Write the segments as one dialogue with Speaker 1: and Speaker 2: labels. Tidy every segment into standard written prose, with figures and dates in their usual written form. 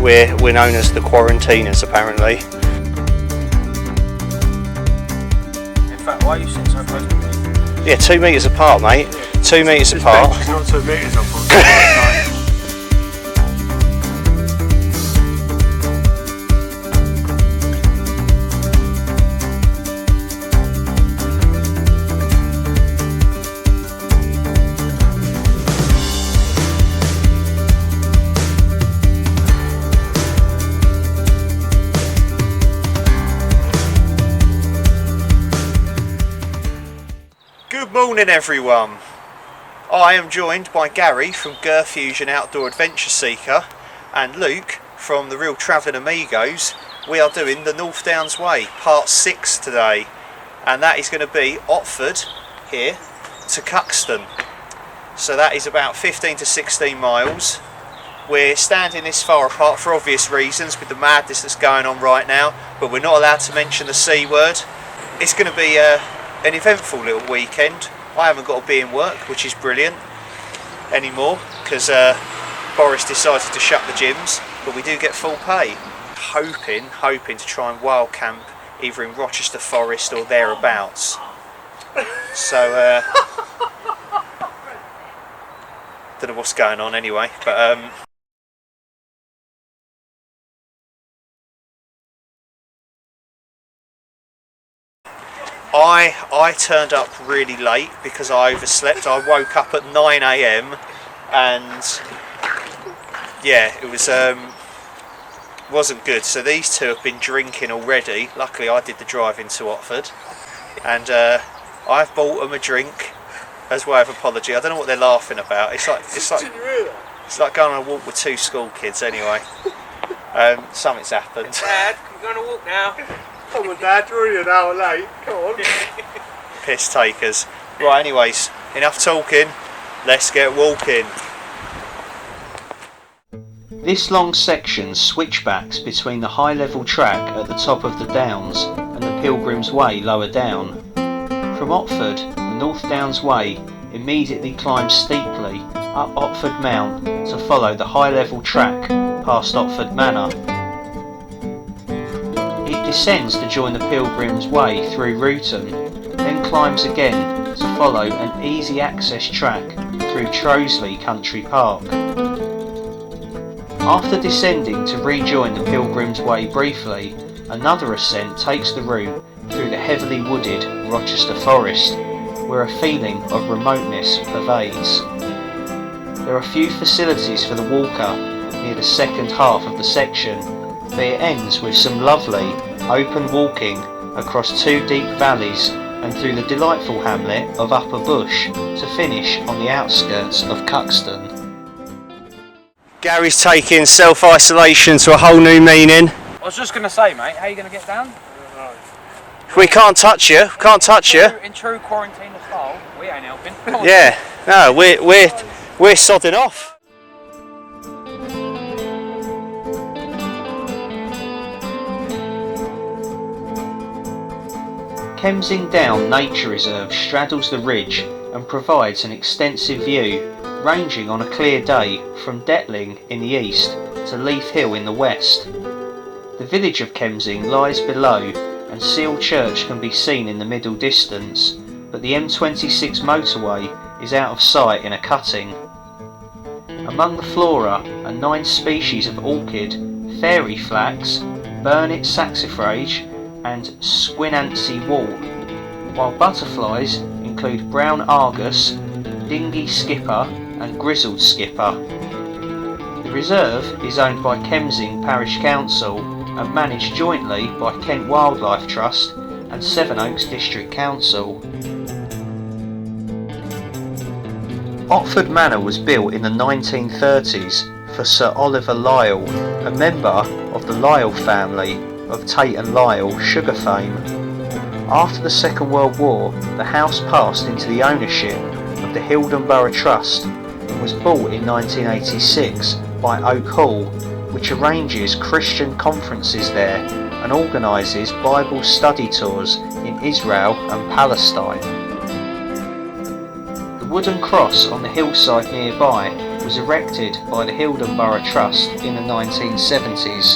Speaker 1: we're known as the quarantiners apparently.
Speaker 2: In fact, why are you sitting so close to me?
Speaker 1: Yeah, 2 metres apart, mate. 2 metres apart.
Speaker 2: It's not 2 metres, unfortunately.
Speaker 1: Good morning everyone. I am joined by Gary from GERfusion Outdoor Adventure Seeker and Luke from the Real Travelling Amigos. We are doing the North Downs Way, part 6 today, and that is going to be Otford here to Cuxton. So that is about 15 to 16 miles. We're standing this far apart for obvious reasons with the madness that's going on right now, but we're not allowed to mention the C word. It's going to be an eventful little weekend. I haven't got to be in work, which is brilliant anymore, because Boris decided to shut the gyms, but we do get full pay. Hoping to try and wild camp either in Rochester Forest or thereabouts. So don't know what's going on anyway, but I turned up really late because I overslept. I woke up at 9 AM and yeah, it was wasn't good. So these two have been drinking already. Luckily I did the drive into Otford, and I've bought them a drink as way of apology. I don't know what they're laughing about. It's like going on a walk with two school kids anyway. Something's happened.
Speaker 2: Dad, we're going to walk now.
Speaker 3: Come on, Dad, you're already an hour late. Come on.
Speaker 1: Piss takers. Right, anyways, enough talking. Let's get walking. This long section switchbacks between the high level track at the top of the Downs and the Pilgrim's Way lower down. From Otford, the North Downs Way immediately climbs steeply up Otford Mount to follow the high level track past Otford Manor. It descends to join the Pilgrim's Way through Ruton, then climbs again to follow an easy access track through Trosley Country Park. After descending to rejoin the Pilgrim's Way briefly, another ascent takes the route through the heavily wooded Rochester Forest, where a feeling of remoteness pervades. There are few facilities for the walker near the second half of the section, but it ends with some lovely open walking across two deep valleys and through the delightful hamlet of Upper Bush to finish on the outskirts of Cuxton. Gary's taking self-isolation to a whole new meaning.
Speaker 2: I was just going to say, mate, how are you going to get down?
Speaker 1: We can't touch you,
Speaker 2: In true quarantine style, we ain't helping.
Speaker 1: Yeah, no, we're sodding off. Kemsing Down Nature Reserve straddles the ridge and provides an extensive view, ranging on a clear day from Detling in the east to Leith Hill in the west. The village of Kemsing lies below and Seal Church can be seen in the middle distance, but the M26 motorway is out of sight in a cutting. Among the flora are 9 species of orchid, fairy flax, burnet saxifrage and squinancy wort, while butterflies include brown argus, dingy skipper and grizzled skipper. The reserve is owned by Kemsing Parish Council and managed jointly by Kent Wildlife Trust and Sevenoaks District Council. Otford Manor was built in the 1930s for Sir Oliver Lisle, a member of the Lisle family of Tate and Lyle sugar fame. After the Second World War, the house passed into the ownership of the Hildon Borough Trust and was bought in 1986 by Oak Hall, which arranges Christian conferences there and organises Bible study tours in Israel and Palestine. The wooden cross on the hillside nearby was
Speaker 4: was erected by the Hildon Borough Trust in the 1970s.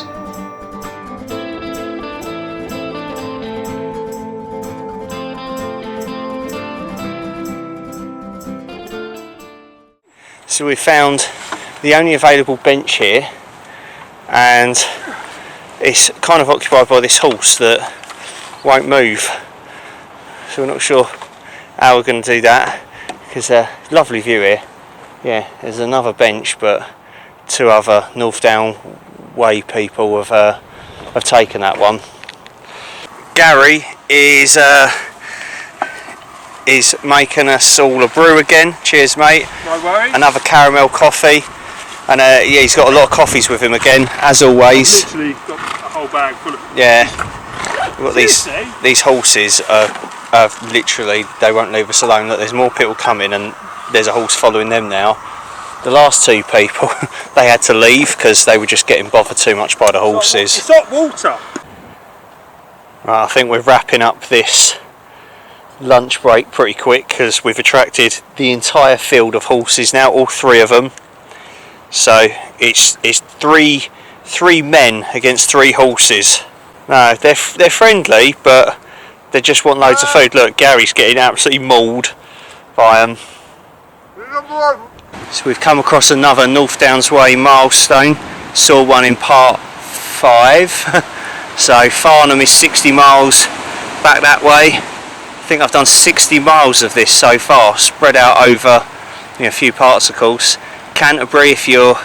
Speaker 1: So we found the only available bench here, and it's kind of occupied by this horse that won't move. So we're not sure how we're going to do that, because lovely view here. Yeah, there's another bench, but two other North Down Way people have taken that one. Gary is making us all a brew again. Cheers, mate.
Speaker 2: No worries.
Speaker 1: Another caramel coffee, and yeah, he's got a lot of coffees with him again, as always.
Speaker 2: I've literally got a whole bag full of them.
Speaker 1: Yeah, we've got
Speaker 2: Seriously?
Speaker 1: these horses are literally, they won't leave us alone. Look, there's more people coming, and there's a horse following them now. The last two people, they had to leave because they were just getting bothered too much by the horses.
Speaker 2: It's hot water.
Speaker 1: Right, I think we're wrapping up this lunch break pretty quick, because we've attracted the entire field of horses now, all three of them. So it's three men against three horses. No, they're friendly, but they just want loads of food. Look, Gary's getting absolutely mauled by them. So we've come across another North Downs Way milestone. Saw one in part 5. So Farnham is 60 miles back that way. I think I've done 60 miles of this so far, spread out over a few parts of course. Canterbury, if you're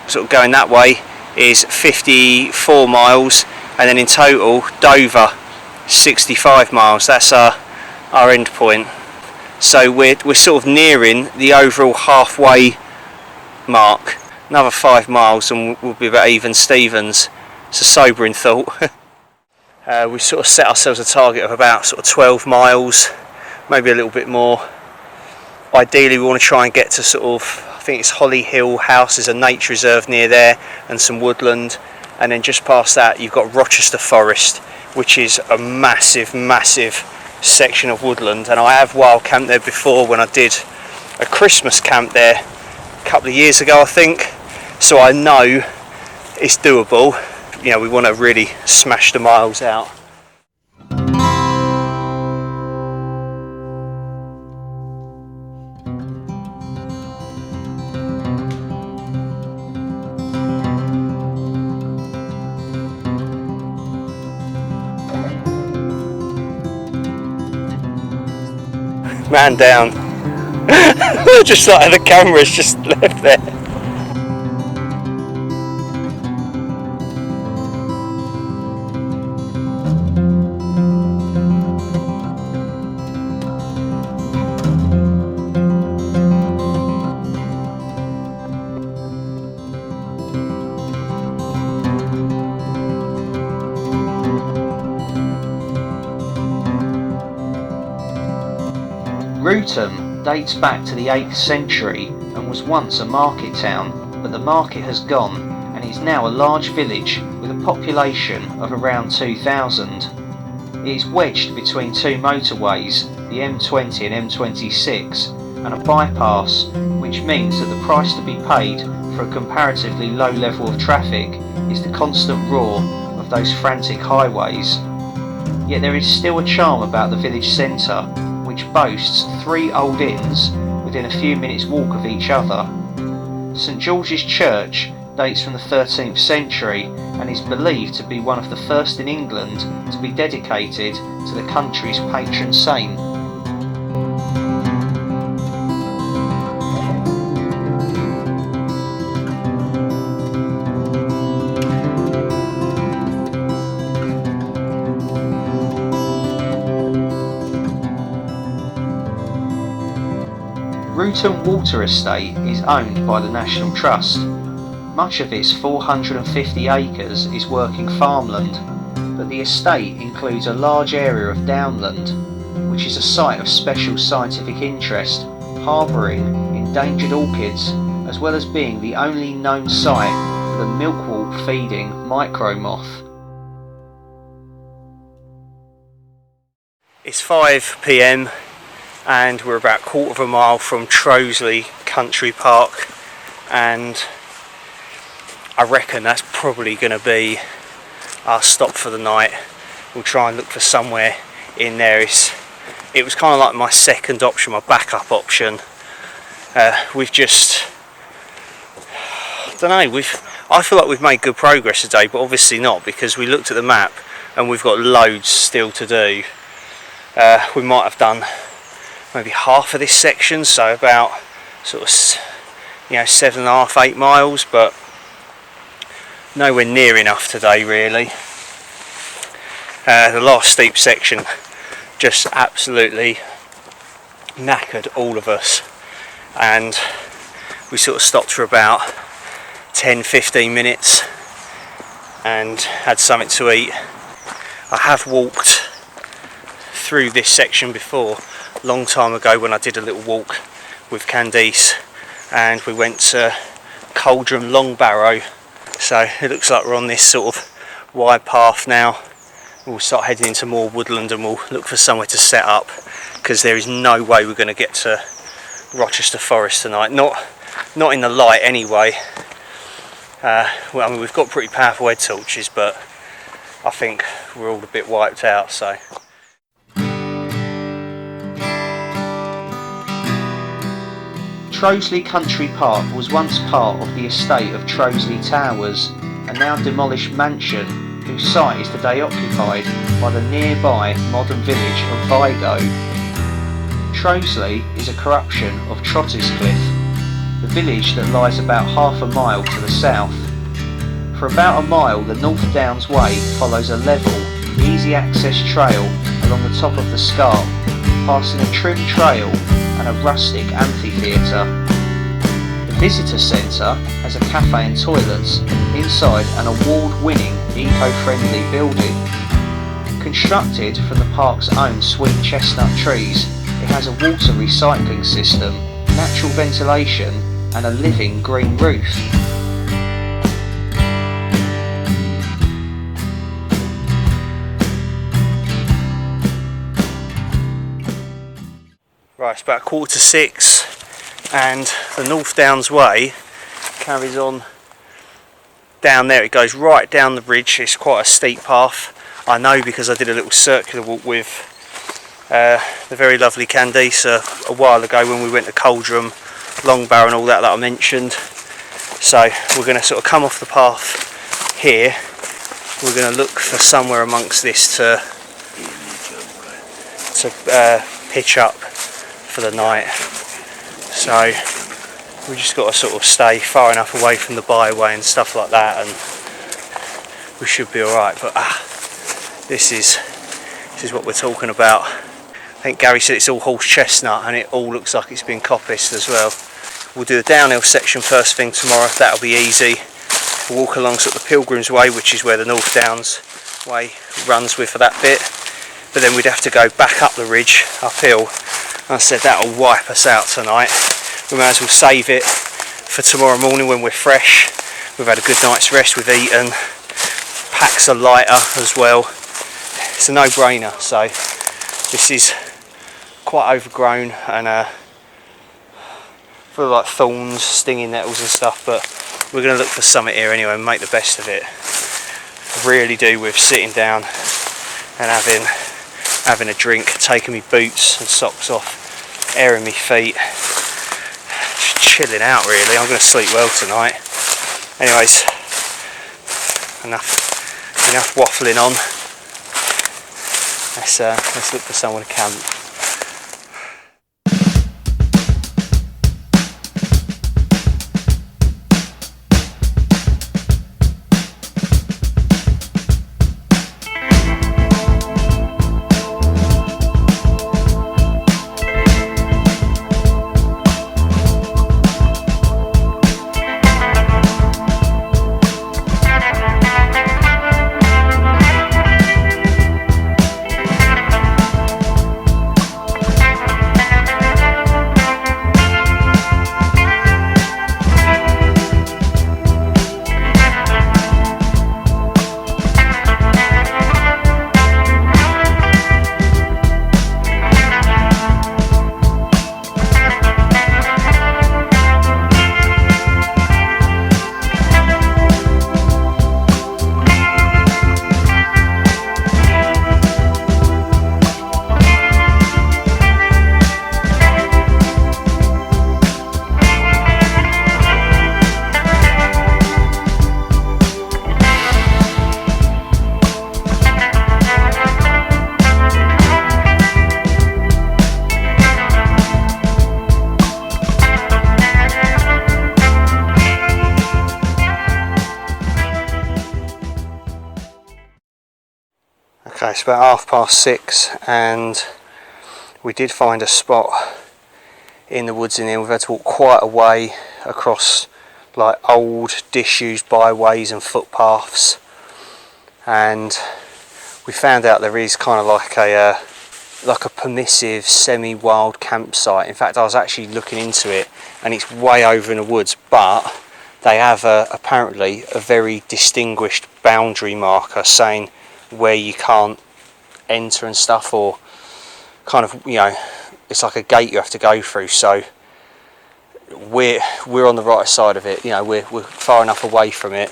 Speaker 1: sort of going that way, is 54 miles, and then in total Dover 65 miles. That's our end point. So we're sort of nearing the overall halfway mark. Another 5 miles and we'll be about even Stevens. It's a sobering thought. We sort of set ourselves a target of about sort of 12 miles, maybe a little bit more. Ideally we want to try and get to sort of, I think it's Holly Hill House, there's a nature reserve near there and some woodland, and then just past that you've got Rochester Forest, which is a massive section of woodland. And I have wild camped there before when I did a Christmas camp there a couple of years ago I think, so I know it's doable. We want to really smash the miles out. Man down. Just like the camera's just left there.
Speaker 4: Rootham dates back to the 8th century and was once a market town, but the market has gone and is now a large village with a population of around 2,000. It is wedged between two motorways, the M20 and M26, and a bypass, which means that the price to be paid for a comparatively low level of traffic is the constant roar of those frantic highways. Yet there is still a charm about the village centre, which boasts 3 old inns within a few minutes' walk of each other. St George's Church dates from the 13th century and is believed to be one of the first in England to be dedicated to the country's patron saint. Rootham Water Estate is owned by the National Trust. Much of its 450 acres is working farmland, but the estate includes a large area of downland, which is a site of special scientific interest, harbouring endangered orchids, as well as being the only known site for the milkwort feeding micro moth.
Speaker 1: It's 5 PM and we're about a quarter of a mile from Trosley country park, and I reckon that's probably going to be our stop for the night. We'll try and look for somewhere in there. It was kind of like my second option, my backup option. We've just, I don't know, I feel like we've made good progress today, but obviously not, because we looked at the map and we've got loads still to do. We might have done maybe half of this section, so about sort of 7.5, 8 miles, but nowhere near enough today really. The last steep section just absolutely knackered all of us, and we sort of stopped for about 10-15 minutes and had something to eat. I have walked through this section before, a long time ago, when I did a little walk with Candice, and we went to Cauldron Long Barrow, so it looks like we're on this sort of wide path now. We'll start heading into more woodland and we'll look for somewhere to set up, because there is no way we're going to get to Rochester Forest tonight, not in the light anyway. Well, I mean, we've got pretty powerful head torches, but I think we're all a bit wiped out, so.
Speaker 4: Trosley Country Park was once part of the estate of Trosley Towers, a now demolished mansion whose site is today occupied by the nearby modern village of Vigo. Trosley is a corruption of Trotterscliffe, the village that lies about half a mile to the south. For about a mile, the North Downs Way follows a level, easy access trail along the top of the scarp, passing a trim trail and a rustic amphitheatre. The visitor centre has a cafe and toilets inside an award-winning eco-friendly building. Constructed from the park's own sweet chestnut trees, it has a water recycling system, natural ventilation and a living green roof.
Speaker 1: Right, it's about 6:15 and the North Downs Way carries on down there. It goes right down the ridge. It's quite a steep path. I know, because I did a little circular walk with the very lovely Candice a while ago when we went to Cauldron, Long Barrow and all that I mentioned. So we're going to sort of come off the path here. We're going to look for somewhere amongst this to pitch up for the night. So we just got to sort of stay far enough away from the byway and stuff like that, and we should be alright. But this is what we're talking about. I think Gary said it's all horse chestnut and it all looks like it's been coppiced as well. We'll do the downhill section first thing tomorrow. That'll be easy. We'll walk along sort of the Pilgrim's Way, which is where the North Downs Way runs with for that bit. But then we'd have to go back up the ridge, uphill. I said that'll wipe us out tonight. We may as well save it for tomorrow morning when we're fresh. We've had a good night's rest, we've eaten, packs are lighter as well. It's a no-brainer. So this is quite overgrown and full of like thorns, stinging nettles and stuff, but we're going to look for something here anyway and make the best of it. I really do with sitting down and having a drink, taking me boots and socks off, airing me feet, just chilling out really. I'm going to sleep well tonight. Anyways, enough waffling on. Let's look for someone to camp. Okay, it's about 6:30 and we did find a spot in the woods in here. We've had to walk quite a way across like old disused byways and footpaths, and we found out there is kind of like a permissive semi-wild campsite. In fact, I was actually looking into it and it's way over in the woods, but they have apparently a very distinguished boundary marker saying where you can't enter and stuff, or kind of, you know, it's like a gate you have to go through. So we're on the right side of it, you know, we're far enough away from it.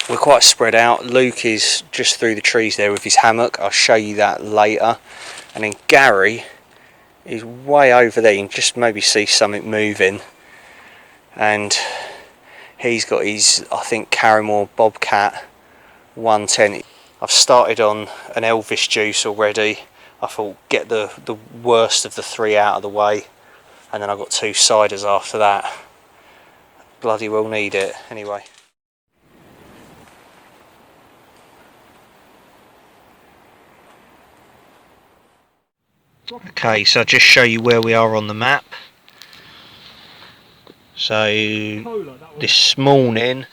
Speaker 1: We're quite spread out. Luke is just through the trees there with his hammock. I'll show you that later. And then Gary is way over there. You can just maybe see something moving. And he's got his, I think, Carrymore Bobcat 110. I've started on an Elvis juice already. I thought get the worst of the three out of the way. And then I've got 2 ciders after that. Bloody well need it anyway. Okay, so I'll just show you where we are on the map. So this morning,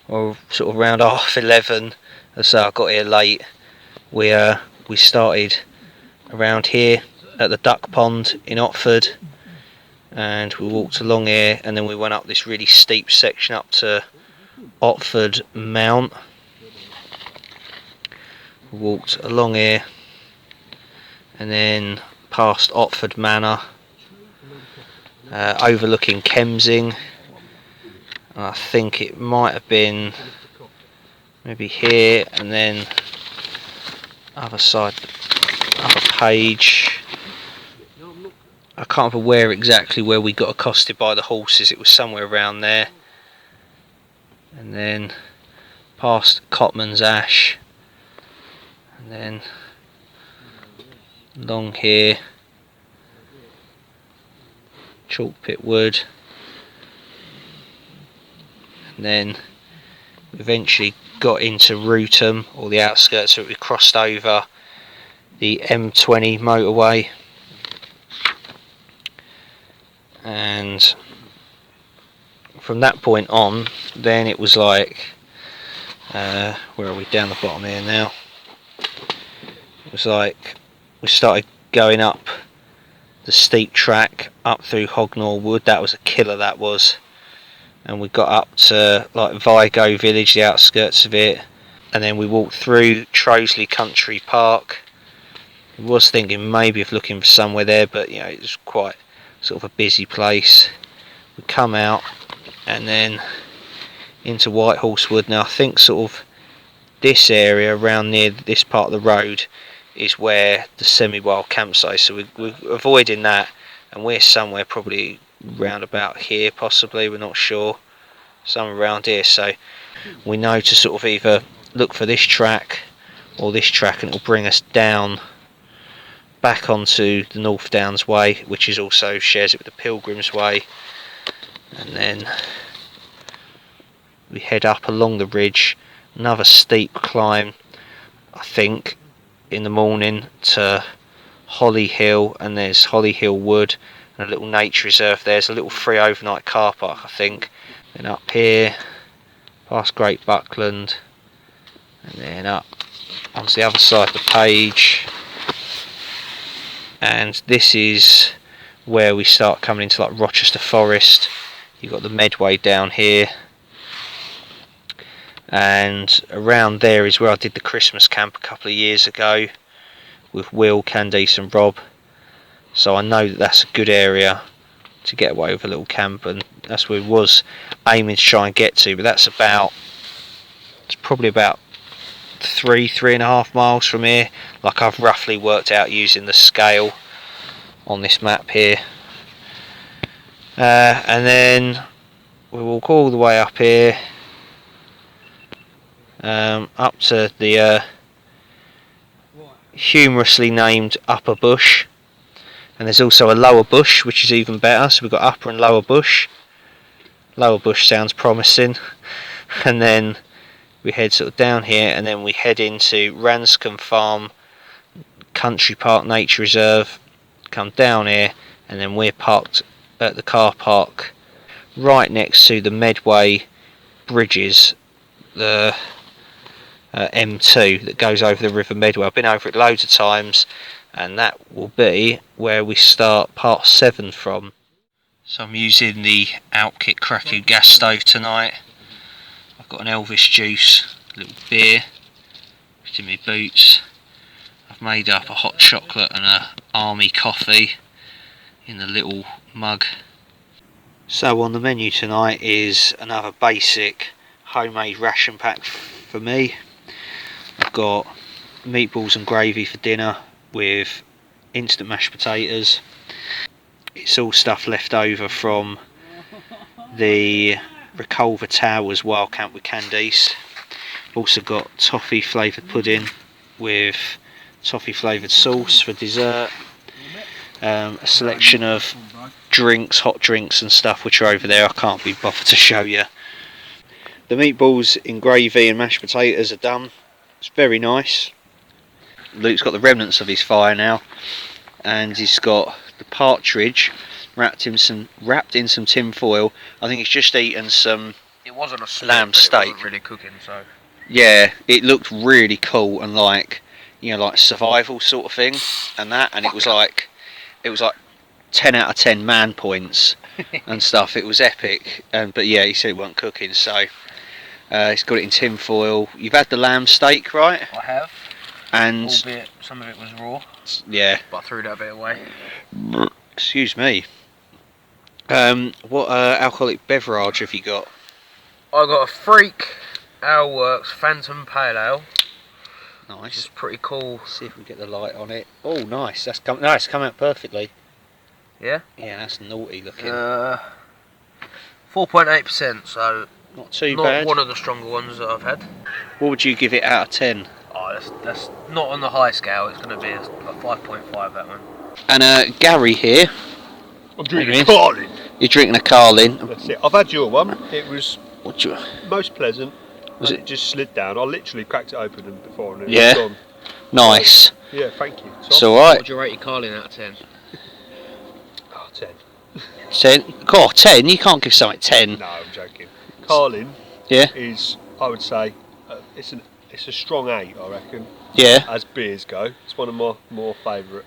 Speaker 1: or sort of around 11:30, so I got here late. We started around here at the duck pond in Otford, and we walked along here, and then we went up this really steep section up to Otford Mount. We walked along here, and then past Otford Manor, overlooking Kemsing. I think it might have been maybe here, and then other side, other page. I can't remember exactly where we got accosted by the horses. It was somewhere around there. And then past Cotman's Ash, and then along here, Chalk Pit Wood, and then we eventually got into Rootham, or the outskirts, so we crossed over the M20 motorway, and from that point on, then it was like, where are we, down the bottom here now, it was like we started going up the steep track up through Hognor Wood. That was a killer, that was. And we got up to like Vigo village, the outskirts of it, and then we walked through Trosley Country Park. I was thinking maybe of looking for somewhere there, but you know, it was quite sort of a busy place. We come out and then into Whitehorse Wood. Now I think sort of this area around near this part of the road is where the semi-wild campsite is, so we're avoiding that, and we're somewhere probably round about here, possibly, we're not sure, somewhere around here. So we know to sort of either look for this track or this track, and it'll bring us down back onto the North Downs Way, which is also shares it with the Pilgrims Way, and then we head up along the ridge, another steep climb, I think, in the morning to Holly Hill, and there's Holly Hill Wood and a little nature reserve. There's a little free overnight car park, I think. Then up here past Great Buckland, and then up onto the other side of the page, and this is where we start coming into like Rochester Forest. You've got the Medway down here, and around there is where I did the Christmas camp a couple of years ago with Will, Candice and Rob, so I know that that's a good area to get away with a little camp, and that's where we was aiming to try and get to. But that's about, it's probably about 3.5 miles from here, like I've roughly worked out using the scale on this map here. And then we walk all the way up here, up to the humorously named Upper Bush, and there's also a Lower Bush, which is even better. So we've got Upper and Lower Bush. Lower Bush sounds promising. And then we head sort of down here, and then we head into Ranscombe Farm
Speaker 4: country park nature reserve, come down here, and then we're parked at the car park right next to the Medway bridges, the M2 that goes over the River Medway. I've been over it loads of times, and that will be where we start part 7 from. So I'm using the Outkit Krakow gas stove tonight. I've got an Elvis juice, a little beer, put in my boots. I've made up a hot chocolate and a army coffee in the little mug. So on the menu tonight is another basic homemade ration pack for me. I've got meatballs and gravy for dinner with instant mashed potatoes. It's all stuff left over from the Reculver Towers Wild Camp with Candice. Also got toffee flavoured pudding with toffee flavoured sauce for dessert. A selection of drinks, hot drinks and stuff which are over there. I can't be bothered to show you. The meatballs in gravy and mashed potatoes are done. It's very nice. Luke's got the remnants of his fire now, and he's got the partridge wrapped in some tin foil. I think he's just eaten some.
Speaker 2: It wasn't a split,
Speaker 4: lamb steak.
Speaker 2: It wasn't really cooking, so.
Speaker 4: Yeah, it looked really cool and like, you know, like survival sort of thing, and that, and it was like 10 out of 10 man points and stuff. It was epic, but yeah, he said it wasn't cooking, so he's got it in tin foil. You've had the lamb steak, right?
Speaker 2: I have.
Speaker 4: And
Speaker 2: albeit some of it was raw.
Speaker 4: Yeah.
Speaker 2: But I threw that bit away.
Speaker 4: Excuse me. What alcoholic beverage have you got?
Speaker 2: I got a Freak Aleworks Phantom Pale Ale.
Speaker 4: Nice.
Speaker 2: It's pretty cool.
Speaker 4: See if we get the light on it. Oh, nice. That's come out perfectly.
Speaker 2: Yeah.
Speaker 4: Yeah, that's naughty looking.
Speaker 2: 4.8%, so
Speaker 4: not too
Speaker 2: not
Speaker 4: bad.
Speaker 2: One of the stronger ones that I've had.
Speaker 4: What would you give it out of 10?
Speaker 2: Oh, that's not on the high scale. It's going to be a 5.5, that one.
Speaker 4: And Gary here.
Speaker 3: I'm drinking a Carling.
Speaker 4: You're drinking a Carling.
Speaker 3: That's it. I've had your one. It was
Speaker 4: What you?
Speaker 3: most pleasant.
Speaker 4: Was
Speaker 3: it just slid down? I literally cracked it open and before and it
Speaker 4: Yeah.
Speaker 3: was gone.
Speaker 4: Nice.
Speaker 3: Yeah, thank you.
Speaker 4: It's alright.
Speaker 2: What would you rate your Carling out of 10?
Speaker 3: Oh, 10.
Speaker 4: 10. God, 10? You can't give something 10.
Speaker 3: No, I'm joking. Carling
Speaker 4: Yeah.
Speaker 3: is, I would say, it's a strong 8, I reckon.
Speaker 4: Yeah.
Speaker 3: As beers go, it's one of my more favourite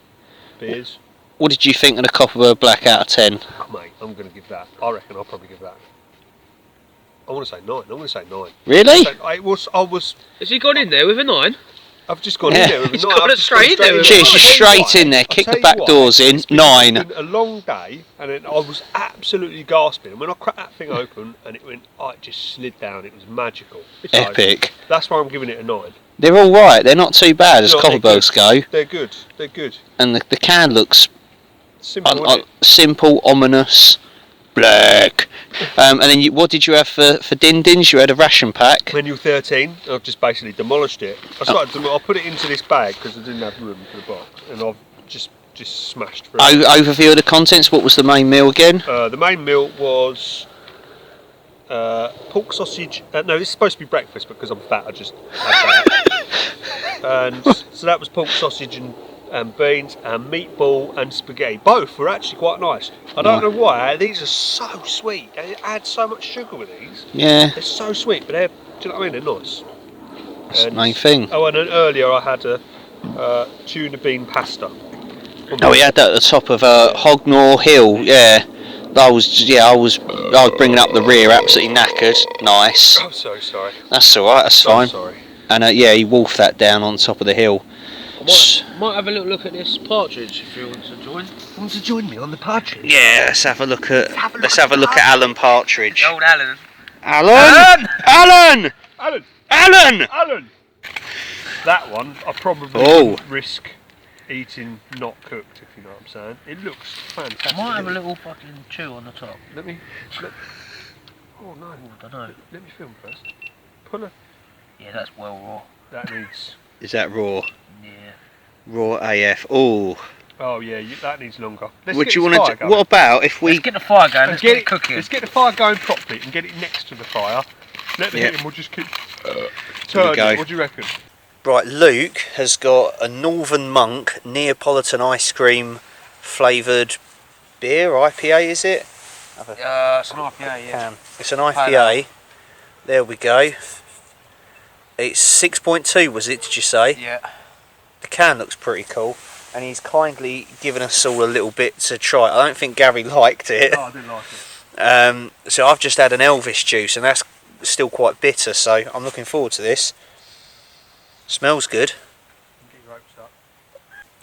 Speaker 3: beers.
Speaker 4: What did you think of the Copperbird Black out of 10?
Speaker 3: Oh, mate, I'm going to give that. I reckon I'll probably give that. I want to say 9. I'm going to say 9.
Speaker 4: Really?
Speaker 3: I was.
Speaker 2: Has he gone in there with a 9?
Speaker 3: I've just gone
Speaker 4: Yeah.
Speaker 3: in there with a
Speaker 2: He's
Speaker 3: 9.
Speaker 2: gone
Speaker 3: I've just
Speaker 2: straight in there with a
Speaker 4: Cheers,
Speaker 2: nine.
Speaker 4: just straight in there, kick the back doors in, 9.
Speaker 3: It's been a long day, and then I was absolutely gasping. And when I cracked that thing open, and it went, it just slid down. It was magical. So,
Speaker 4: Epic.
Speaker 3: that's why I'm giving it a 9.
Speaker 4: They're alright, they're not too bad as
Speaker 3: No, they're
Speaker 4: Copperbirds go.
Speaker 3: They're good. They're good.
Speaker 4: And the can looks
Speaker 3: Simple, isn't it?
Speaker 4: simple, ominous, black. And then what did you have for din-dins? You had a ration pack.
Speaker 3: Menu 13. I've just basically demolished it. I put it into this bag because I didn't have room for the box, and I've just smashed through.
Speaker 4: Overview of the contents. What was the main meal again?
Speaker 3: The main meal was pork sausage. No, this is supposed to be breakfast because I'm fat. I just had that. And so that was pork sausage and beans and meatball and spaghetti. Both were actually quite nice. I don't know why. These are so sweet. They add so much sugar with these.
Speaker 4: Yeah.
Speaker 3: They're so sweet, but they're. Do you know what I mean? They're nice.
Speaker 4: That's the main thing.
Speaker 3: Oh, and then earlier I had a tuna bean pasta.
Speaker 4: Oh, we had that at the top of Hognor Hill. Yeah. I was bringing up the rear, absolutely knackered. Nice.
Speaker 3: I'm so sorry.
Speaker 4: That's alright. That's
Speaker 3: So
Speaker 4: fine.
Speaker 3: sorry.
Speaker 4: And he wolfed that down on top of the hill.
Speaker 2: Might have a little look at this partridge if you want to join.
Speaker 3: Want to join me on the partridge?
Speaker 4: Yeah, let's have a look at Alan Partridge.
Speaker 2: Old Alan.
Speaker 4: Alan! Alan!
Speaker 3: Alan!
Speaker 4: Alan!
Speaker 3: Alan! That one I probably wouldn't risk eating not cooked, if you know what I'm saying. It looks fantastic.
Speaker 2: Might have a little fucking chew on the top.
Speaker 3: Let me. Oh no!
Speaker 2: I don't know.
Speaker 3: Let me film first. Pull a.
Speaker 2: Yeah, that's well raw.
Speaker 3: That needs.
Speaker 4: Is that raw?
Speaker 2: Yeah.
Speaker 4: Raw AF. Oh.
Speaker 3: Oh yeah, that needs longer.
Speaker 4: Would you want to? What about if we
Speaker 2: Let's get the fire going. Let's get it cooking.
Speaker 3: Let's get the fire going properly and get it next to the fire. Let the heat and we'll just keep turning.
Speaker 4: go.
Speaker 3: What do you reckon?
Speaker 1: Right, Luke has got a Northern Monk Neapolitan ice cream flavoured beer, IPA is it?
Speaker 2: It's an IPA, yeah.
Speaker 1: It's an IPA. There we go. It's 6.2 was it, did you say?
Speaker 2: Yeah.
Speaker 1: The can looks pretty cool, and he's kindly given us all a little bit to try. I don't think Gary liked it.
Speaker 3: No, I didn't like it.
Speaker 1: So I've just had an Elvis juice, and that's still quite bitter, so I'm looking forward to this. Smells good.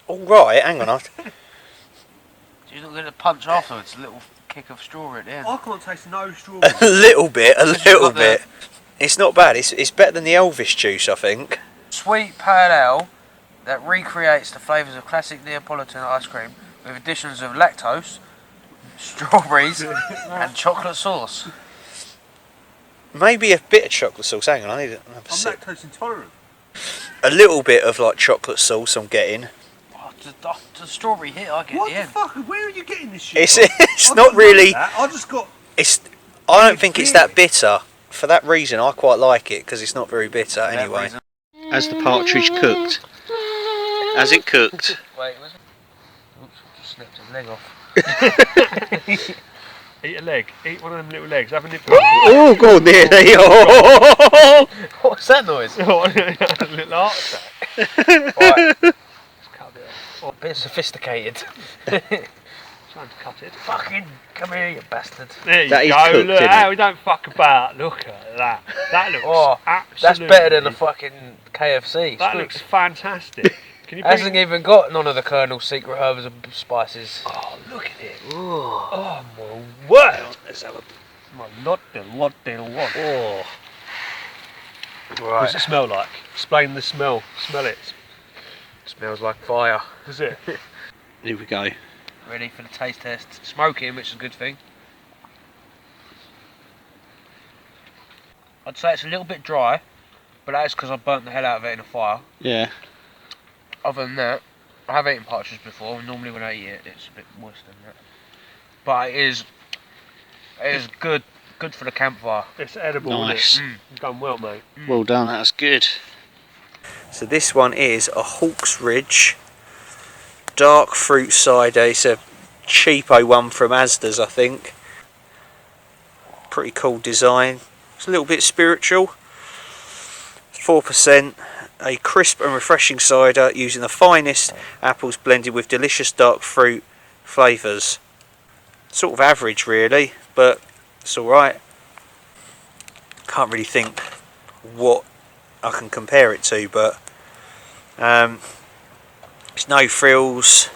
Speaker 1: Alright, hang on.
Speaker 2: She's not going to punch afterwards, a little kick of strawberry at the end.
Speaker 3: I can't taste no strawberry.
Speaker 1: A little bit. It's not bad. It's better than the Elvis juice, I think.
Speaker 2: Sweet pale ale that recreates the flavours of classic Neapolitan ice cream with additions of lactose, strawberries and chocolate sauce.
Speaker 1: Maybe a bit of chocolate sauce. Hang on, I need to have a
Speaker 3: I'm
Speaker 1: sip.
Speaker 3: lactose intolerant.
Speaker 1: A little bit of like chocolate sauce I'm getting.
Speaker 2: Oh, the strawberry hit I get
Speaker 3: What
Speaker 2: at the
Speaker 3: the
Speaker 2: end.
Speaker 3: fuck? Where are you getting this shit
Speaker 1: It's
Speaker 3: from?
Speaker 1: not really.
Speaker 3: I just got.
Speaker 1: I don't think it's that bitter. For that reason, I quite like it because it's not very bitter anyway. As the partridge cooked. As it cooked.
Speaker 2: Wait, was it? Oops, I just snipped his leg off.
Speaker 3: Eat a leg. Eat one of them little legs. Have a nip.
Speaker 1: Oh, go on there. Oh.
Speaker 2: What's that noise?
Speaker 3: A little heart attack.
Speaker 2: Right. Let's cut a bit off. A bit sophisticated.
Speaker 3: Trying to cut it.
Speaker 2: Fucking come here, you bastard.
Speaker 3: There you
Speaker 1: That is
Speaker 3: go.
Speaker 1: cooked,
Speaker 3: Look,
Speaker 1: isn't
Speaker 3: hey,
Speaker 1: it?
Speaker 3: we don't fuck about. Look at that. That looks
Speaker 2: That's
Speaker 3: absolutely.
Speaker 2: better than the fucking KFC.
Speaker 3: That looks fantastic. Can you bring
Speaker 2: Hasn't even got none of the Colonel's secret herbs and spices.
Speaker 3: Oh, look at it.
Speaker 2: Ooh.
Speaker 3: Oh my word.
Speaker 1: Let's have a.
Speaker 3: My lot del what.
Speaker 1: Oh.
Speaker 3: What does it smell like? Explain the smell. Smell it.
Speaker 2: Smells like fire.
Speaker 3: Does it?
Speaker 1: Here we go.
Speaker 2: Ready for the taste test. Smoking, which is a good thing. I'd say it's a little bit dry, but that is because I burnt the hell out of it in a fire.
Speaker 1: Yeah.
Speaker 2: Other than that, I have eaten partridge before, and normally when I eat it, it's a bit moist than that. But it is good for the campfire.
Speaker 3: It's edible.
Speaker 1: Nice.
Speaker 3: Isn't it? You've done well, mate.
Speaker 1: Well done, that's good. So this one is a Hawks Ridge dark fruit cider. It's a cheapo one from Asda's, I think. Pretty cool design. It's a little bit spiritual. 4%. A crisp and refreshing cider using the finest apples blended with delicious dark fruit flavours. Sort of average really, but it's alright. Can't really think what I can compare it to, but it's no frills.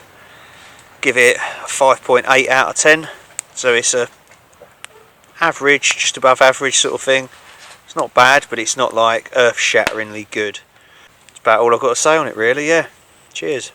Speaker 1: Give it a 5.8 out of 10. So it's a average, just above average sort of thing. It's not bad, but it's not like earth-shatteringly good. That's about all I've got to say on it really, yeah. Cheers.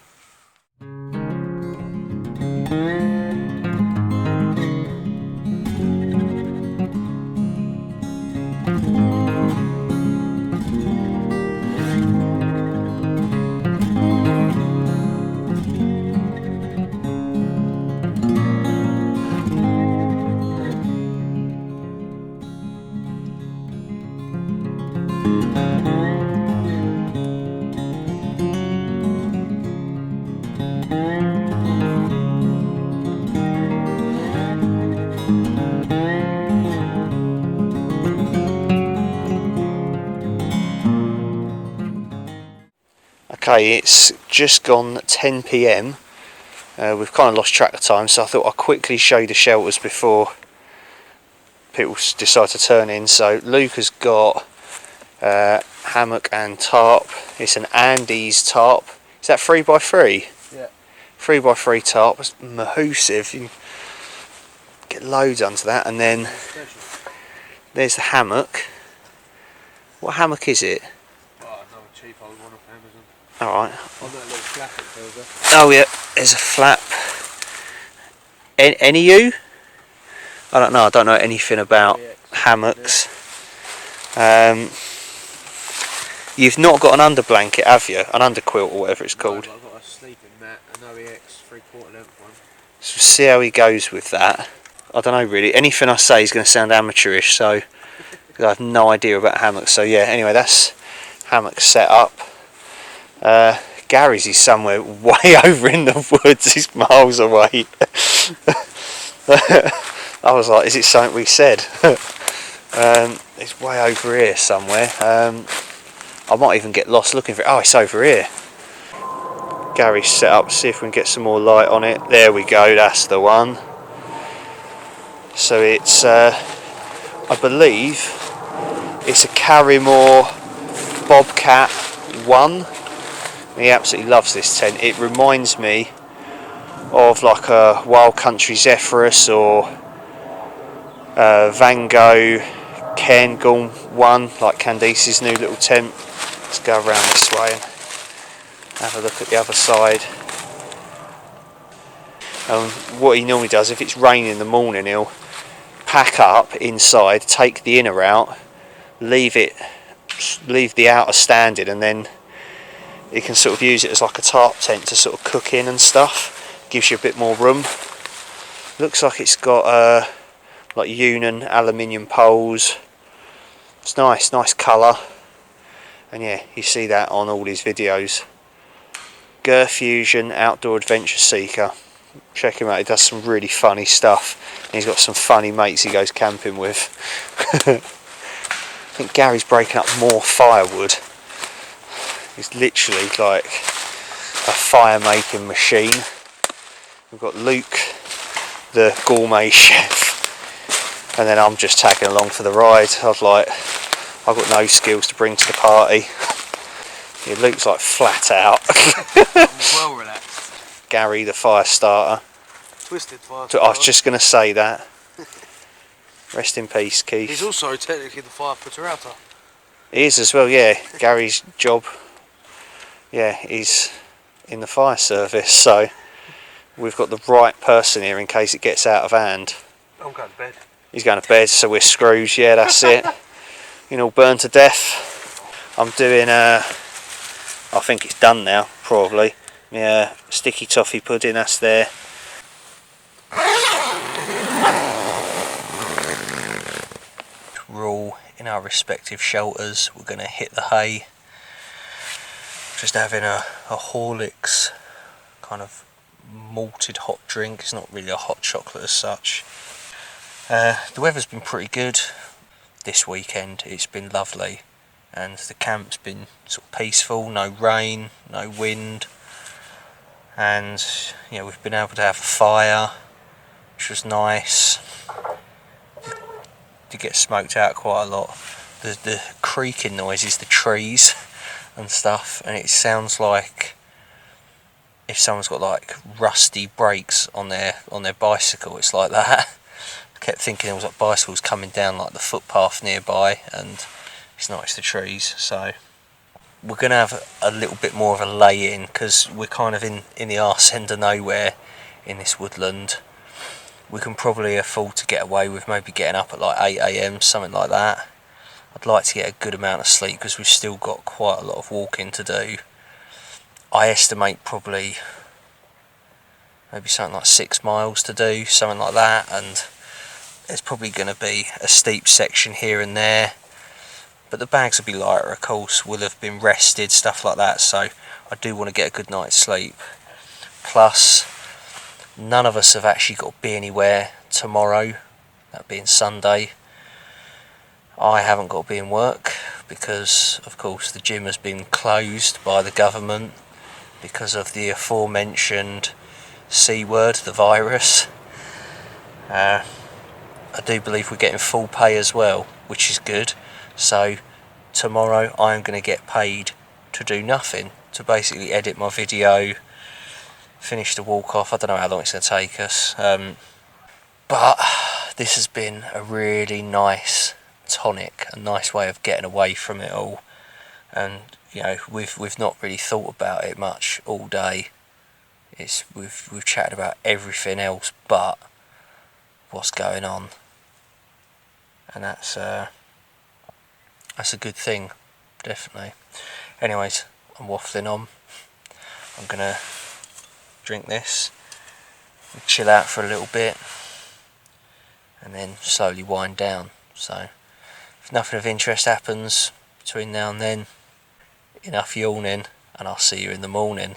Speaker 1: Okay, it's just gone 10 PM. We've kind of lost track of time, so I thought I'd quickly show you the shelters before people decide to turn in. So Luke has got hammock and tarp. It's an Andes tarp. Is that 3x3?
Speaker 2: Yeah.
Speaker 1: 3x3 tarp. It's massive. You can get loads onto that. And then there's the hammock. What hammock is it?
Speaker 2: Cheap old one off Amazon.
Speaker 1: Alright.
Speaker 2: On that little flap it fills up.
Speaker 1: Oh yeah, there's a flap. Any you? I don't know. I don't know anything about hammocks. You've not got an under blanket, have you? An under quilt or whatever it's called.
Speaker 2: No, I've got a sleeping mat, an OEX 3/4 length one.
Speaker 1: So we'll see how he goes with that. I don't know really. Anything I say is going to sound amateurish, so I have no idea about hammocks. So yeah. Anyway, that's hammock set up. Gary's is somewhere way over in the woods. He's miles away. I was like, is it something we said? It's way over here somewhere. I might even get lost looking for it. Oh, it's over here. Gary's set up, see if we can get some more light on it. There we go, that's the one. So it's, I believe, it's a Carrymore Bobcat 1. He absolutely loves this tent. It reminds me of like a Wild Country Zephyrus or Van Gogh Cairngorm 1, like Candice's new little tent. Let's go around this way and have a look at the other side. What he normally does, if it's raining in the morning, he'll pack up inside, take the inner out, leave the outer standing, and then you can sort of use it as like a tarp tent to sort of cook in and stuff. Gives you a bit more room. Looks like it's got like Union aluminium poles. It's nice colour. And yeah, you see that on all his videos. GERfusion Outdoor Adventure Seeker. Check him out, he does some really funny stuff. And he's got some funny mates he goes camping with. I think Gary's breaking up more firewood. He's literally like a fire making machine. We've got Luke, the gourmet chef, and then I'm just tagging along for the ride. I've got no skills to bring to the party. Yeah, Luke's like flat out.
Speaker 2: I'm well relaxed.
Speaker 1: Gary, the fire starter.
Speaker 2: Twisted fire
Speaker 1: So
Speaker 2: starter.
Speaker 1: I was just going to say that. Rest in peace, Keith.
Speaker 2: He's also technically the fire putter outer.
Speaker 1: He is as well, yeah. Gary's job, yeah, he's in the fire service, so we've got the right person here in case it gets out of hand.
Speaker 2: I'm going to bed.
Speaker 1: He's going to bed, so we're screwed, yeah, that's it. You know, burned to death. I'm doing, I think it's done now, probably. Yeah, sticky toffee pudding, that's there. We're all in our respective shelters. We're going to hit the hay. Just having a Horlicks kind of malted hot drink. It's not really a hot chocolate as such. The weather's been pretty good this weekend. It's been lovely, and the camp's been sort of peaceful. No rain, no wind, and you know, we've been able to have a fire, which was nice. Did get smoked out quite a lot. The creaking noise is the trees and stuff, and it sounds like if someone's got like rusty brakes on their bicycle. It's like that. I kept thinking there was like bicycles coming down like the footpath nearby, and it's not, it's the trees. So we're gonna have a little bit more of a lay in, because we're kind of in the arse end of nowhere in this woodland. We can probably afford to get away with maybe getting up at like 8 AM, something like that. I'd like to get a good amount of sleep because we've still got quite a lot of walking to do. I estimate probably maybe something like 6 miles to do, something like that, and there's probably going to be a steep section here and there, but the bags will be lighter, of course. We'll have been rested, stuff like that, so I do want to get a good night's sleep. Plus, none of us have actually got to be anywhere tomorrow, that being Sunday. I haven't got to be in work because, of course, the gym has been closed by the government because of the aforementioned C word, the virus. I do believe we're getting full pay as well, which is good. So tomorrow I am going to get paid to do nothing, to basically edit my video, finish the walk off. I don't know how long it's going to take us, but this has been a really nice tonic, a nice way of getting away from it all. And you know, we've not really thought about it much all day. We've chatted about everything else but what's going on, and that's a good thing, definitely. Anyways, I'm waffling on. I'm gonna drink this and chill out for a little bit, and then slowly wind down. So if nothing of interest happens between now and then, enough yawning, and I'll see you in the morning.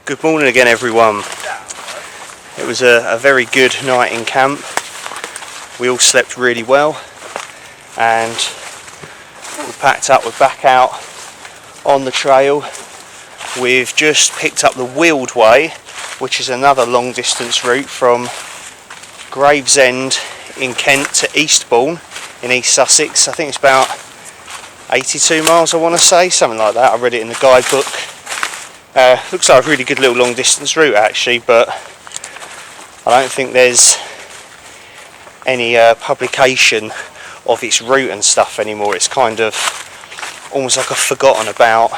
Speaker 1: Good morning again, everyone. It was a very good night in camp. We all slept really well, and we packed up. We're back out on the trail. We've just picked up the wheeled way, which is another long distance route from Gravesend in Kent to Eastbourne in East Sussex. I think it's about 82 miles, I want to say, something like that. I read it in the guidebook. Looks like a really good little long distance route actually, but I don't think there's any publication of its route and stuff anymore. It's kind of almost like a forgotten about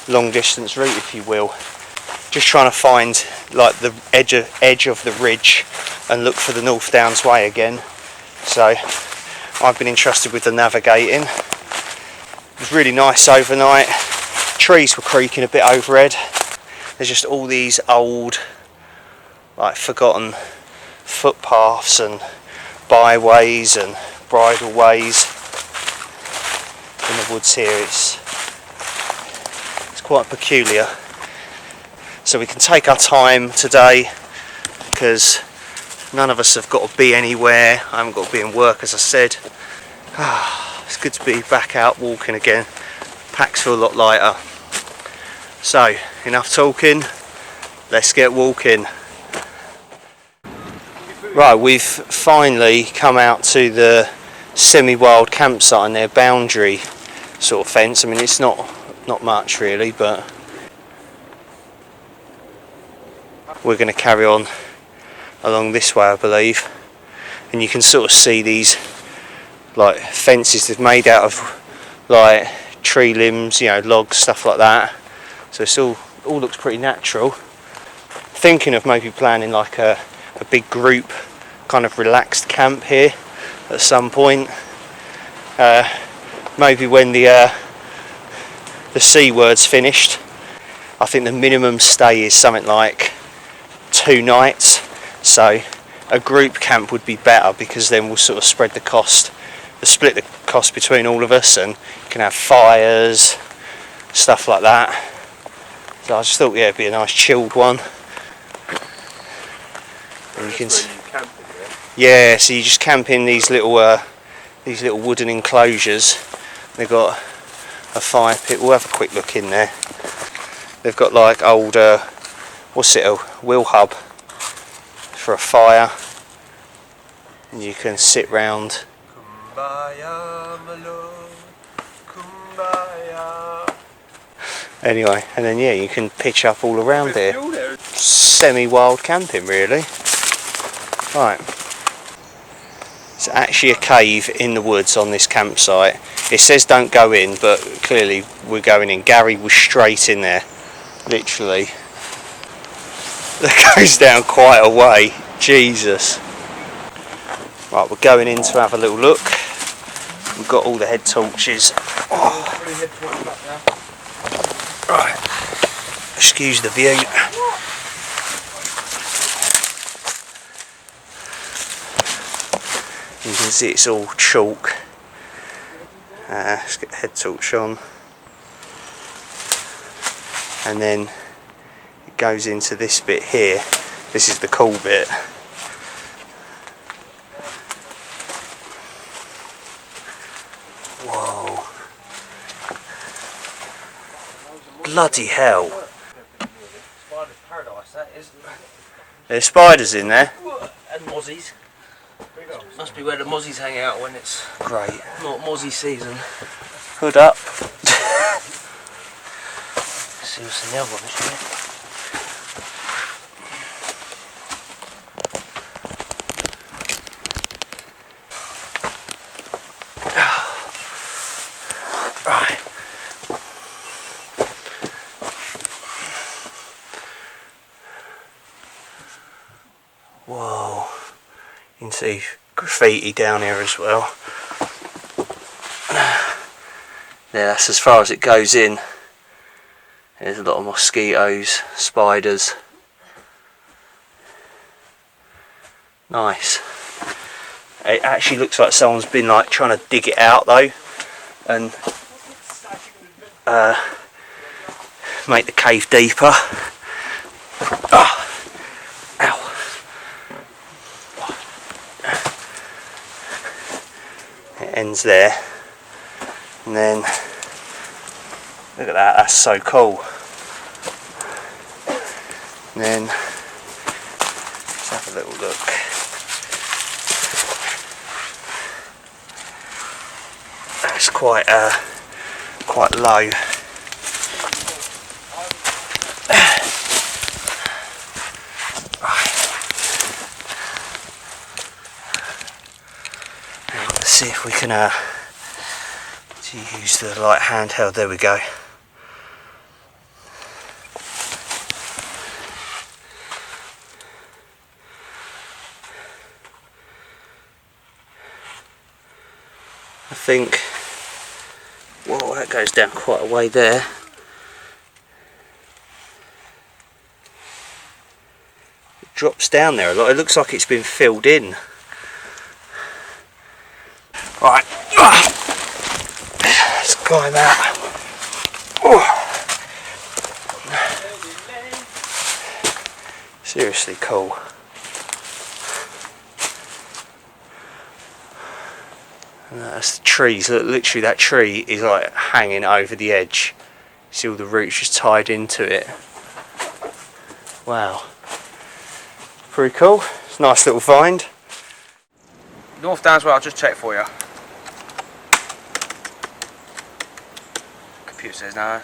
Speaker 1: long distance route, if you will. Just trying to find like the edge of the ridge and look for the North Downs Way again. So I've been entrusted with the navigating. It was really nice overnight. Trees were creaking a bit overhead. There's just all these old, like forgotten footpaths and byways and bridleways in the woods here. It's quite peculiar. So we can take our time today because none of us have got to be anywhere. I haven't got to be in work, as I said. It's good to be back out walking again. Packs feel a lot lighter. So, enough talking, let's get walking. Right, we've finally come out to the semi-wild campsite and their boundary sort of fence. I mean, it's not much really, but we're going to carry on along this way, I believe. And you can sort of see these like fences that's made out of like tree limbs, you know, logs, stuff like that. So it's all looks pretty natural. Thinking of maybe planning like a big group kind of relaxed camp here at some point. Maybe when the C word's finished. I think the minimum stay is something like 2 nights. So a group camp would be better because then we'll sort of spread the cost, split the cost between all of us, and you can have fires, stuff like that. So I just thought, yeah, it'd be a nice chilled one. And you can yeah, so you just camp in these little wooden enclosures. They've got a fire pit. We'll have a quick look in there. They've got like old, what's it, a wheel hub for a fire. And you can sit round. Kumbaya, my love, kumbaya. Anyway, and then yeah, you can pitch up all around here. Semi-wild camping, really. Right. It's actually a cave in the woods on this campsite. It says don't go in, but clearly we're going in. Gary was straight in there, literally. That goes down quite a way. Jesus. Right, we're going in to have a little look. We've got all the head torches. Oh. Right, excuse the view. You can see it's all chalk. Let's get the head torch on. And then it goes into this bit here. This is the cool bit. Whoa. Bloody hell.
Speaker 2: Spider's paradise, that is.
Speaker 1: There's spiders in there.
Speaker 2: And mozzies. Must be where the mozzies hang out when it's
Speaker 1: Great.
Speaker 2: not mozzie season.
Speaker 1: Hood up.
Speaker 2: Let's see what's in the other one, shall we?
Speaker 1: Right. Whoa. You can see graffiti down here as well. Yeah, that's as far as it goes in. There's a lot of mosquitoes, spiders. Nice. It actually looks like someone's been like trying to dig it out though, and make the cave deeper. Oh. Ow. It ends there, and then look at that, that's so cool. And then let's have a little look. That's quite low. Let's see if we can use the light handheld. There we go. I think, whoa, that goes down quite a way there. It drops down there a lot. It looks like it's been filled in. Right, let's climb out. Seriously cool. And that's the trees. Look, literally that tree is like hanging over the edge. See all the roots just tied into it. Wow. Pretty cool. It's a nice little find.
Speaker 2: North Downs, well, I'll just check for you. Computer says no.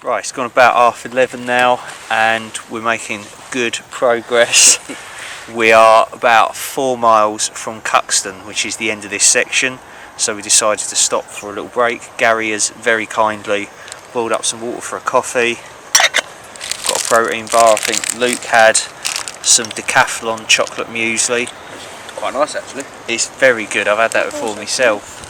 Speaker 1: Right, it's gone about 11:30 now and we're making good progress. We are about 4 miles from Cuxton, which is the end of this section, so we decided to stop for a little break. Gary has very kindly boiled up some water for a coffee. Got a protein bar. I think Luke had some Decathlon chocolate muesli.
Speaker 2: Quite nice actually.
Speaker 1: It's very good, I've had that before myself.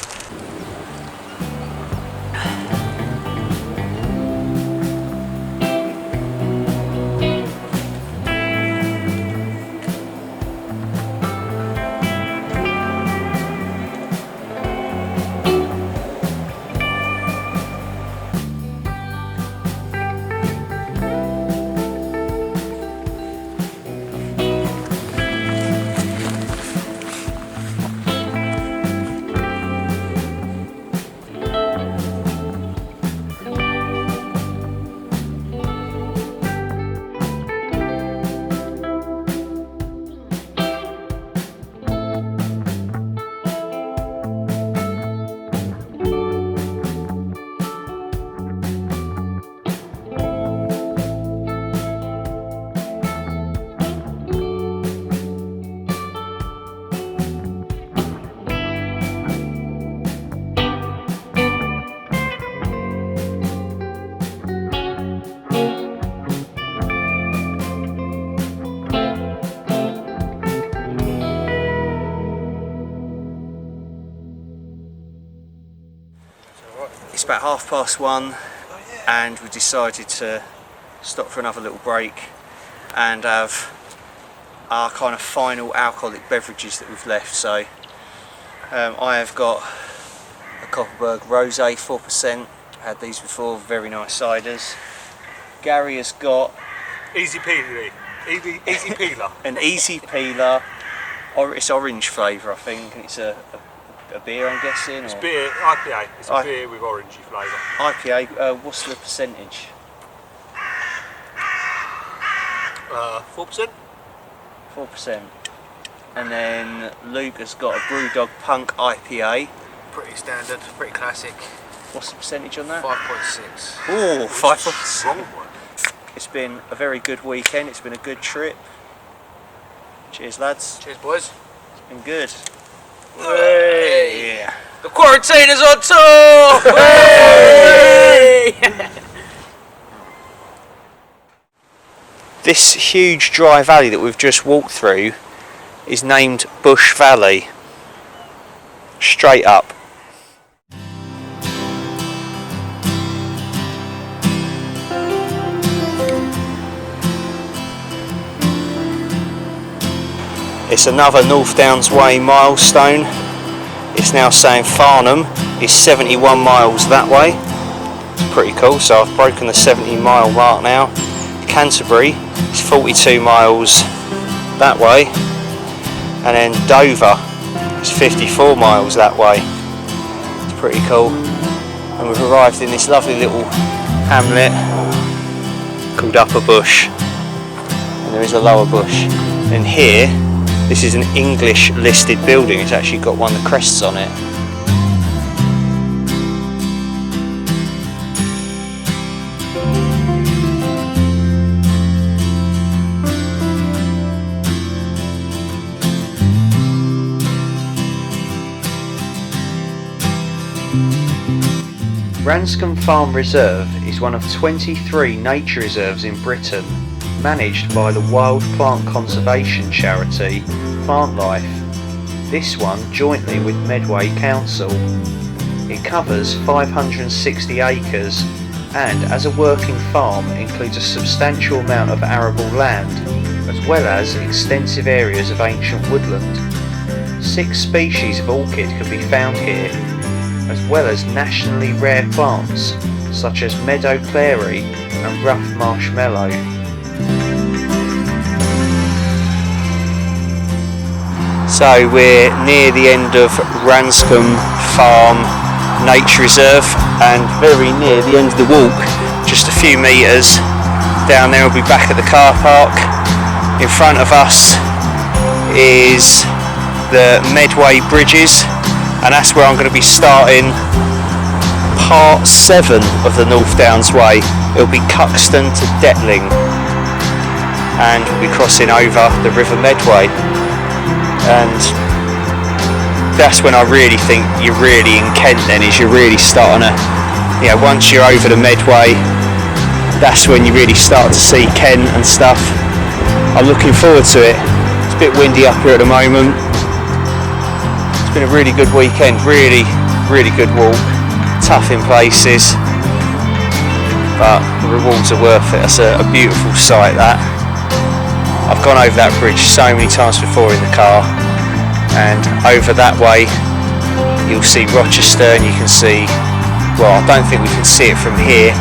Speaker 1: It's about 1:30 and we decided to stop for another little break and have our kind of final alcoholic beverages that we've left. So I have got a Copperberg Rosé 4%, had these before, very nice ciders. Gary has got
Speaker 3: Easy peeler. Easy peeler.
Speaker 1: an Easy Peeler, it's orange flavour I think, and it's a beer I'm guessing?
Speaker 3: It's
Speaker 1: or?
Speaker 3: beer, IPA. It's a beer with orangey flavour.
Speaker 1: IPA, what's the percentage?
Speaker 3: 4%.
Speaker 1: 4%. And then Luke has got a Brewdog Punk IPA.
Speaker 2: Pretty standard, pretty classic.
Speaker 1: What's the percentage on that?
Speaker 2: 5.6.
Speaker 1: Oh, 5.6.
Speaker 3: Wrong one.
Speaker 1: It's been a very good weekend, it's been a good trip. Cheers lads.
Speaker 2: Cheers boys.
Speaker 1: It's been good. Hey.
Speaker 2: The quarantine is on tour! Hey!
Speaker 1: This huge dry valley that we've just walked through is named Bush Valley. Straight up. It's another North Downs Way milestone. It's now saying Farnham is 71 miles that way. It's pretty cool, so I've broken the 70 mile mark now. Canterbury is 42 miles that way. And then Dover is 54 miles that way. It's pretty cool. And we've arrived in this lovely little hamlet called Upper Bush. And there is a lower bush. And here, this is an English listed building. It's actually got one of the crests on it.
Speaker 4: Ranscombe Farm Reserve is one of 23 nature reserves in Britain, managed by the wild plant conservation charity Plant Life, this one jointly with Medway Council. It covers 560 acres and, as a working farm, includes a substantial amount of arable land, as well as extensive areas of ancient woodland. 6 species of orchid can be found here, as well as nationally rare plants such as meadow clary and rough marshmallow.
Speaker 1: So we're near the end of Ranscombe Farm Nature Reserve and very near the end of the walk, just a few metres down there. We'll be back at the car park. In front of us is the Medway Bridges, and that's where I'm going to be starting part 7 of the North Downs Way. It'll be Cuxton to Detling, and we'll be crossing over the River Medway. And that's when I really think you're really in Kent then, is you're really starting to, you know, once you're over the Medway, that's when you really start to see Kent and stuff. I'm looking forward to it. It's a bit windy up here at the moment. It's been a really good weekend, really good walk. Tough in places, but the rewards are worth it. It's a beautiful sight, that. I've gone over that bridge so many times before in the car, and over that way you'll see Rochester, and you can see, well, I don't think we can see it from here,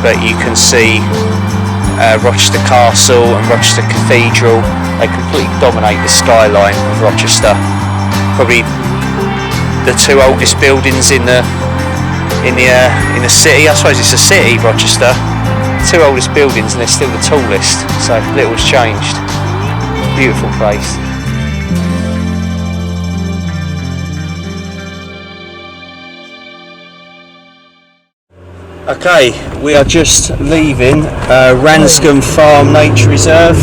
Speaker 1: but you can see Rochester Castle and Rochester Cathedral. They completely dominate the skyline of Rochester. Probably the two oldest buildings in the city. I suppose it's a city, Rochester. Two oldest buildings, and they're still the tallest, so little's changed. Beautiful place. Okay, we are just leaving Ranscombe Farm Nature Reserve.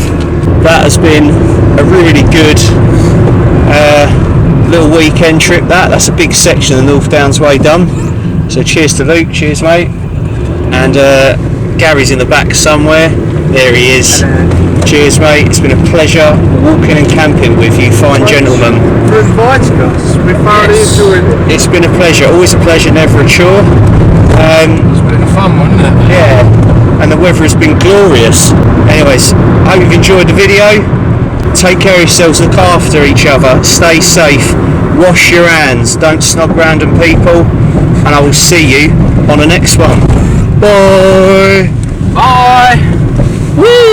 Speaker 1: That has been a really good little weekend trip. That's a big section of the North Downs Way done. So cheers to Luke, cheers mate. And Gary's in the back somewhere. There he is. Hello. Cheers mate, it's been a pleasure walking and camping with you fine gentlemen.
Speaker 3: For inviting us, we thoroughly enjoyed it.
Speaker 1: It's been a pleasure, always a pleasure, never a chore.
Speaker 2: It's been fun, wasn't it?
Speaker 1: Yeah, and the weather has been glorious. Anyways, I hope you've enjoyed the video. Take care of yourselves, look after each other, stay safe, wash your hands, don't snog random people, and I will see you on the next one. Bye!
Speaker 2: Bye!
Speaker 1: Woo!